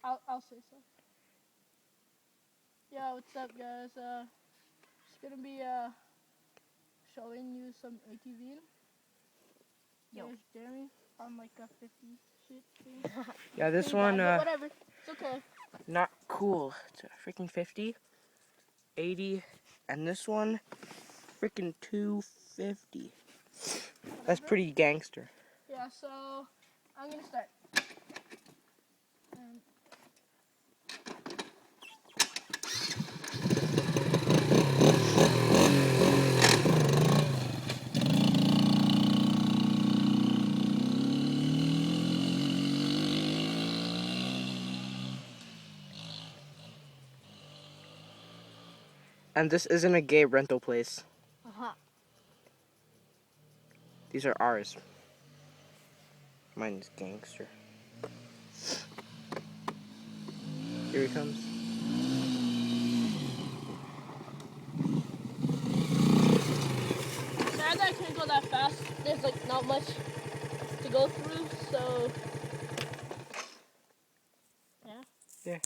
I'll say so. Yeah, what's up, guys? Just gonna be showing you some ATV. Yo. There's Jeremy on like a 50 shit thing. Yeah, this Pretty one, bad, but whatever. It's okay. not cool. It's a freaking 50, 80, and this one, freaking 250. That's pretty gangster. Yeah, so I'm gonna start. And this isn't a gay rental place. These are ours. Mine is gangster. Here he comes. Sad that I can't go that fast. There's like not much to go through, so yeah. Yeah.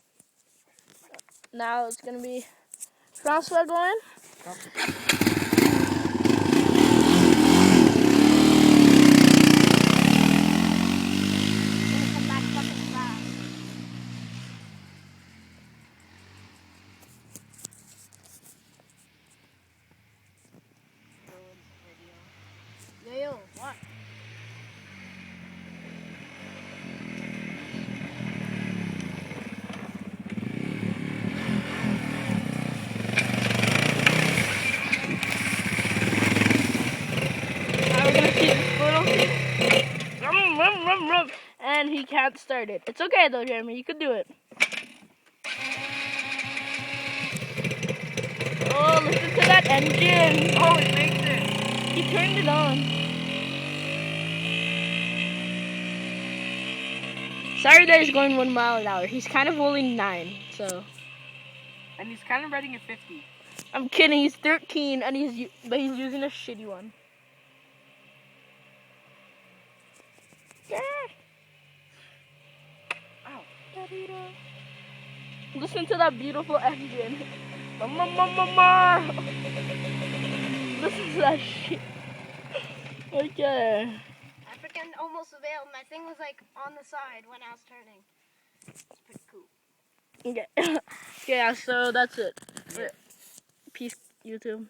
Now it's gonna be Francois going. Yo, what? Now we're gonna see this little thing. And he can't start it. It's okay though, Jeremy. You could do it. Oh, listen to that engine. Oh, it makes it. He turned it on. Sorry that he's going 1 mile an hour. He's kind of only 9, so. And he's kind of riding a 50. I'm kidding. He's 13, and he's using a shitty one. Yeah. Ow. Listen to that beautiful engine. Listen to that shit. Okay. I freaking almost failed. My thing was like on the side when I was turning. It's pretty cool. Okay. Yeah, so that's it. Yeah. Peace, YouTube.